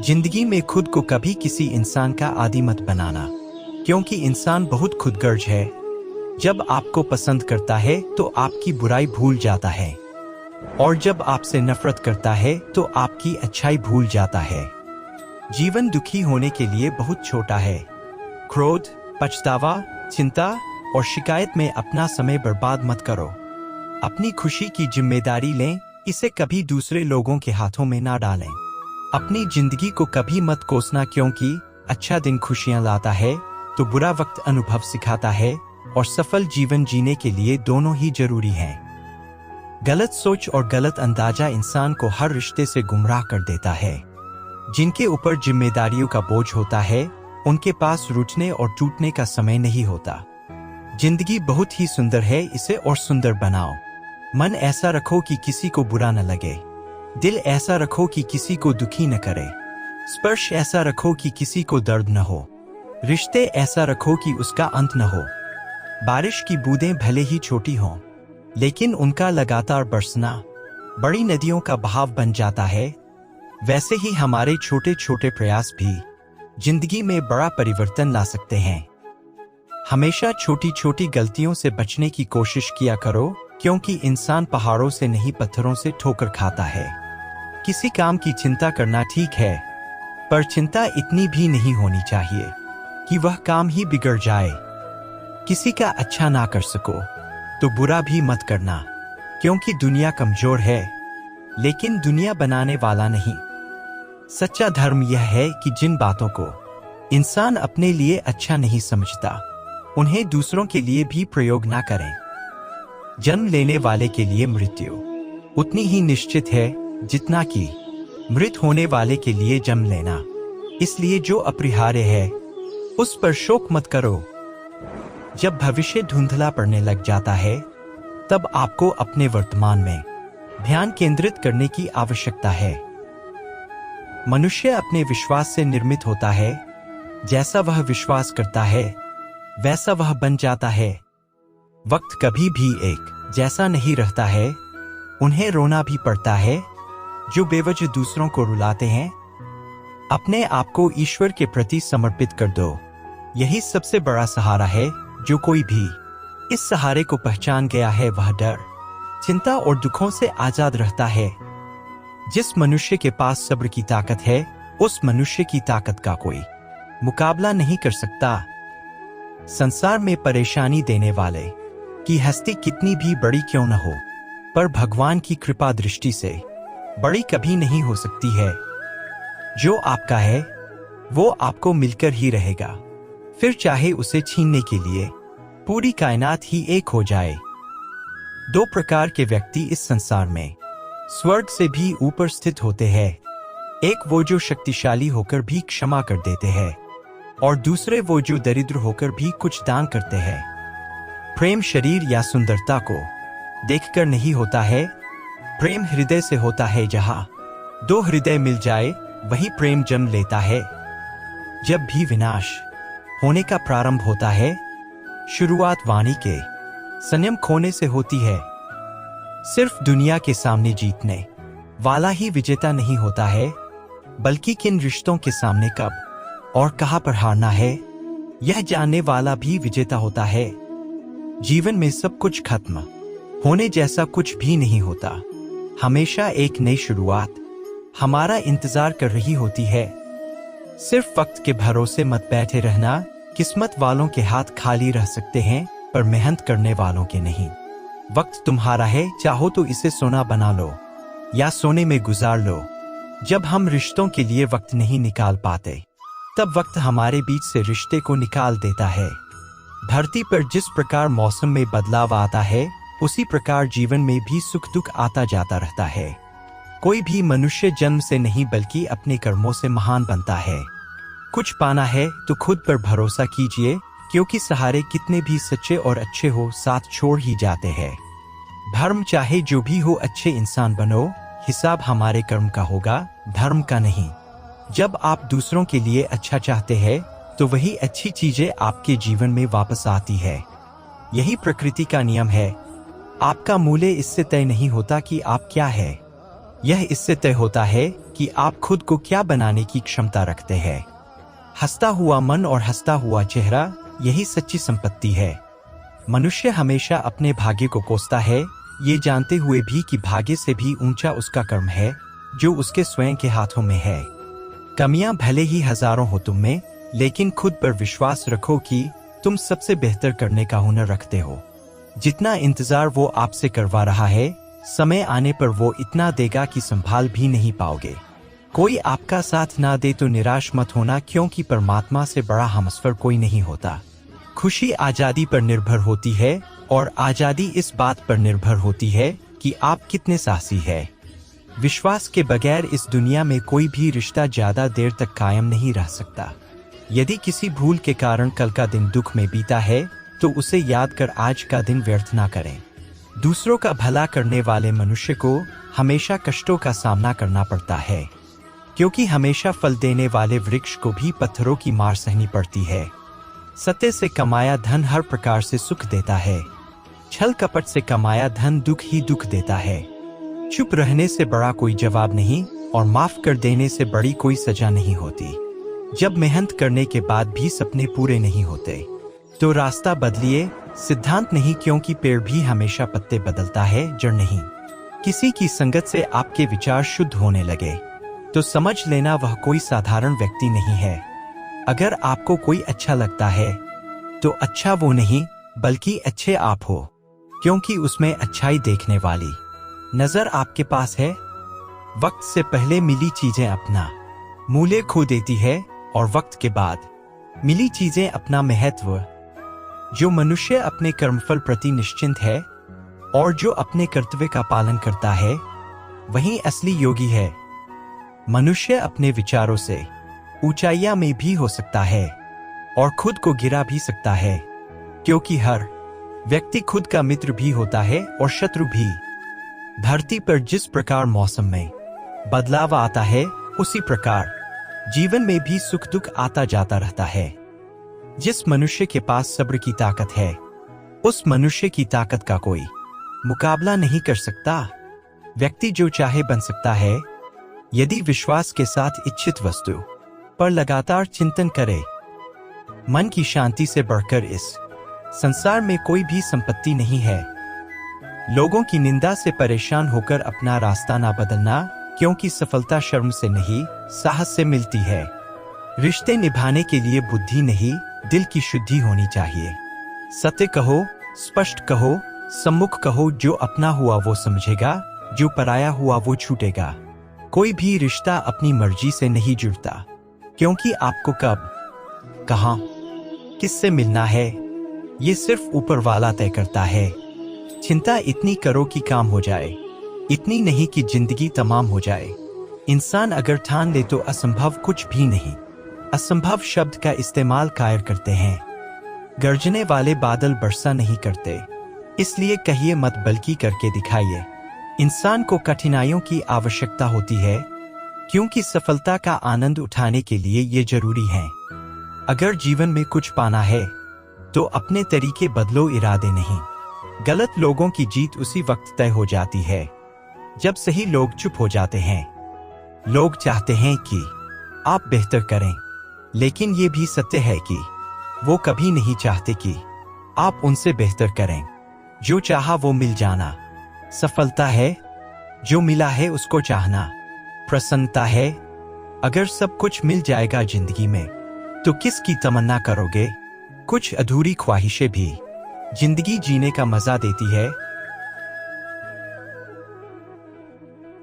जिंदगी में खुद को कभी किसी इंसान का आदी मत बनाना, क्योंकि इंसान बहुत खुदगर्ज है। जब आपको पसंद करता है तो आपकी बुराई भूल जाता है, और जब आपसे नफरत करता है तो आपकी अच्छाई भूल जाता है। जीवन दुखी होने के लिए बहुत छोटा है। क्रोध, पछतावा, चिंता और शिकायत में अपना समय बर्बाद मत करो। अपनी खुशी की जिम्मेदारी लें, इसे कभी दूसरे लोगों के हाथों में ना डालें। अपनी जिंदगी को कभी मत कोसना, क्योंकि अच्छा दिन खुशियां लाता है तो बुरा वक्त अनुभव सिखाता है, और सफल जीवन जीने के लिए दोनों ही जरूरी हैं। गलत सोच और गलत अंदाजा इंसान को हर रिश्ते से गुमराह कर देता है। जिनके ऊपर जिम्मेदारियों का बोझ होता है, उनके पास रूठने और टूटने का समय नहीं होता। जिंदगी बहुत ही सुंदर है, इसे और सुंदर बनाओ। मन ऐसा रखो कि किसी को बुरा न लगे। दिल ऐसा रखो कि किसी को दुखी न करे। स्पर्श ऐसा रखो कि किसी को दर्द न हो। रिश्ते ऐसा रखो कि उसका अंत न हो। बारिश की बूंदें भले ही छोटी हों, लेकिन उनका लगातार बरसना बड़ी नदियों का बहाव बन जाता है। वैसे ही हमारे छोटे छोटे प्रयास भी जिंदगी में बड़ा परिवर्तन ला सकते हैं। हमेशा छोटी छोटी गलतियों से बचने की कोशिश किया करो, क्योंकि इंसान पहाड़ों से नहीं पत्थरों से ठोकर खाता है। किसी काम की चिंता करना ठीक है, पर चिंता इतनी भी नहीं होनी चाहिए कि वह काम ही बिगड़ जाए। किसी का अच्छा ना कर सको तो बुरा भी मत करना, क्योंकि दुनिया कमजोर है, लेकिन दुनिया बनाने वाला नहीं। सच्चा धर्म यह है कि जिन बातों को इंसान अपने लिए अच्छा नहीं समझता, उन्हें दूसरों के लिए भी प्रयोग ना करें। जन्म लेने वाले के लिए मृत्यु उतनी ही निश्चित है जितना कि मृत होने वाले के लिए जन्म लेना। इसलिए जो अपरिहार्य है उस पर शोक मत करो। जब भविष्य धुंधला पड़ने लग जाता है, तब आपको अपने वर्तमान में ध्यान केंद्रित करने की आवश्यकता है। मनुष्य अपने विश्वास से निर्मित होता है। जैसा वह विश्वास करता है, वैसा वह बन जाता है। वक्त कभी भी एक जैसा नहीं रहता है। उन्हें रोना भी पड़ता है जो बेवजह दूसरों को रुलाते हैं। अपने आप को ईश्वर के प्रति समर्पित कर दो। यही सबसे बड़ा सहारा है। जो कोई भी इस सहारे को पहचान गया है, वह डर, चिंता और दुखों से आजाद रहता है। जिस मनुष्य के पास सब्र की ताकत है, उस मनुष्य की ताकत का कोई मुकाबला नहीं कर सकता। संसार में परेशानी देने वाले की हस्ती कितनी भी बड़ी क्यों न हो, पर भगवान की कृपा दृष्टि से बड़ी कभी नहीं हो सकती है। जो आपका है वो आपको मिलकर ही रहेगा, फिर चाहे उसे छीनने के लिए पूरी कायनात ही एक हो जाए। दो प्रकार के व्यक्ति इस संसार में स्वर्ग से भी ऊपर स्थित होते हैं। एक वो जो शक्तिशाली होकर भी क्षमा कर देते हैं, और दूसरे वो जो दरिद्र होकर भी कुछ दान करते हैं। प्रेम शरीर या सुंदरता को देखकर नहीं होता है। प्रेम हृदय से होता है। जहां दो हृदय मिल जाए, वही प्रेम जन्म लेता है। जब भी विनाश होने का प्रारंभ होता है, शुरुआत वाणी के संयम खोने से होती है। सिर्फ दुनिया के सामने जीतने वाला ही विजेता नहीं होता है, बल्कि किन रिश्तों के सामने कब और कहां पर हारना है, यह जानने वाला भी विजेता होता है। जीवन में सब कुछ खत्म होने जैसा कुछ भी नहीं होता। हमेशा एक नई शुरुआत हमारा इंतजार कर रही होती है। सिर्फ वक्त के भरोसे मत बैठे रहना। किस्मत वालों के हाथ खाली रह सकते हैं, पर मेहनत करने वालों के नहीं। वक्त तुम्हारा है, चाहो तो इसे सोना बना लो या सोने में गुजार लो। जब हम रिश्तों के लिए वक्त नहीं निकाल पाते, तब वक्त हमारे बीच से रिश्ते को निकाल देता है। धरती पर जिस प्रकार मौसम में बदलाव आता है, उसी प्रकार जीवन में भी सुख दुख आता जाता रहता है। कोई भी मनुष्य जन्म से नहीं, बल्कि अपने कर्मों से महान बनता है। कुछ पाना है तो खुद पर भरोसा कीजिए, क्योंकि सहारे कितने भी सच्चे और अच्छे हो, साथ छोड़ ही जाते हैं। धर्म चाहे जो भी हो, अच्छे इंसान बनो। हिसाब हमारे कर्म का होगा, धर्म का नहीं। जब आप दूसरों के लिए अच्छा चाहते हैं, तो वही अच्छी चीजें आपके जीवन में वापस आती है। यही प्रकृति का नियम है। आपका मूल्य इससे तय नहीं होता कि आप क्या है। यह इससे तय होता है कि आप खुद को क्या बनाने की क्षमता रखते हैं। हंसता हुआ मन और हंसता हुआ चेहरा, यही सच्ची संपत्ति है। मनुष्य हमेशा अपने भाग्य को कोसता है, ये जानते हुए भी कि भाग्य से भी ऊंचा उसका कर्म है जो उसके स्वयं के हाथों में है। कमियां भले ही हजारों हो तुम में, लेकिन खुद पर विश्वास रखो कि तुम सबसे बेहतर करने का हुनर रखते हो। जितना इंतजार वो आपसे करवा रहा है, समय आने पर वो इतना देगा कि संभाल भी नहीं पाओगे। कोई आपका साथ ना दे तो निराश मत होना, क्योंकि परमात्मा से बड़ा हमसफर कोई नहीं होता। खुशी आजादी पर निर्भर होती है और आजादी इस बात पर निर्भर होती है कि आप कितने साहसी है। विश्वास के बगैर इस दुनिया में कोई भी रिश्ता ज्यादा देर तक कायम नहीं रह सकता। यदि किसी भूल के कारण कल का दिन दुख में बीता है तो उसे याद कर आज का दिन व्यर्थ ना करें। दूसरों का भला करने वाले मनुष्य को हमेशा कष्टों का सामना करना पड़ता है, क्योंकि हमेशा फल देने वाले वृक्ष को भी पत्थरों की मार सहनी पड़ती है। सत्य से कमाया धन हर प्रकार से सुख देता है, छल कपट से कमाया धन दुख ही दुख देता है। चुप रहने से बड़ा कोई जवाब नहीं और माफ कर देने से बड़ी कोई सजा नहीं होती। जब मेहनत करने के बाद भी सपने पूरे नहीं होते तो रास्ता बदलिए, सिद्धांत नहीं, क्योंकि पेड़ भी हमेशा पत्ते बदलता है, जड़ नहीं। किसी की संगत से आपके विचार शुद्ध होने लगे तो समझ लेना वह कोई साधारण व्यक्ति नहीं है। अगर आपको कोई अच्छा लगता है तो अच्छा वो नहीं बल्कि अच्छे आप हो, क्योंकि उसमें अच्छाई देखने वाली नजर आपके पास है। वक्त से पहले मिली चीजें अपना मूल्य खो देती है और वक्त के बाद मिली चीजें अपना महत्व। जो मनुष्य अपने कर्मफल प्रति निश्चिंत है और जो अपने कर्तव्य का पालन करता है, वही असली योगी है। मनुष्य अपने विचारों से ऊंचाइयां में भी हो सकता है और खुद को गिरा भी सकता है, क्योंकि हर व्यक्ति खुद का मित्र भी होता है और शत्रु भी। धरती पर जिस प्रकार मौसम में बदलाव आता है, उसी प्रकार जीवन में भी सुख दुख आता जाता रहता है। जिस मनुष्य के पास सब्र की ताकत है, उस मनुष्य की ताकत का कोई मुकाबला नहीं कर सकता। व्यक्ति जो चाहे बन सकता है, यदि विश्वास के साथ इच्छित वस्तु पर लगातार चिंतन करे। मन की शांति से बढ़कर इस संसार में कोई भी संपत्ति नहीं है। लोगों की निंदा से परेशान होकर अपना रास्ता ना बदलना, क्योंकि सफलता शर्म से नहीं, साहस से मिलती है। रिश्ते निभाने के लिए बुद्धि नहीं, दिल की शुद्धि होनी चाहिए। सत्य कहो, स्पष्ट कहो, सम्मुख कहो। जो अपना हुआ वो समझेगा, जो पराया हुआ वो छूटेगा। कोई भी रिश्ता अपनी मर्जी से नहीं जुड़ता, क्योंकि आपको कब, कहां, किससे मिलना है, ये सिर्फ ऊपर वाला तय करता है। चिंता इतनी करो कि काम हो जाए, इतनी नहीं कि जिंदगी तमाम हो जाए। इंसान अगर ठान ले तो असंभव कुछ भी नहीं। असंभव शब्द का इस्तेमाल कायर करते हैं। गरजने वाले बादल वर्षा नहीं करते, इसलिए कहिए मत बल्कि करके दिखाइए। इंसान को कठिनाइयों की आवश्यकता होती है, क्योंकि सफलता का आनंद उठाने के लिए ये जरूरी है। अगर जीवन में कुछ पाना है तो अपने तरीके बदलो, इरादे नहीं। गलत लोगों की जीत उसी वक्त तय हो जाती है जब सही लोग चुप हो जाते हैं। लोग चाहते हैं कि आप बेहतर करें, लेकिन ये भी सत्य है कि वो कभी नहीं चाहते कि आप उनसे बेहतर करें। जो चाहा वो मिल जाना सफलता है, जो मिला है उसको चाहना प्रसन्नता है। अगर सब कुछ मिल जाएगा जिंदगी में तो किसकी तमन्ना करोगे। कुछ अधूरी ख्वाहिशें भी जिंदगी जीने का मजा देती है,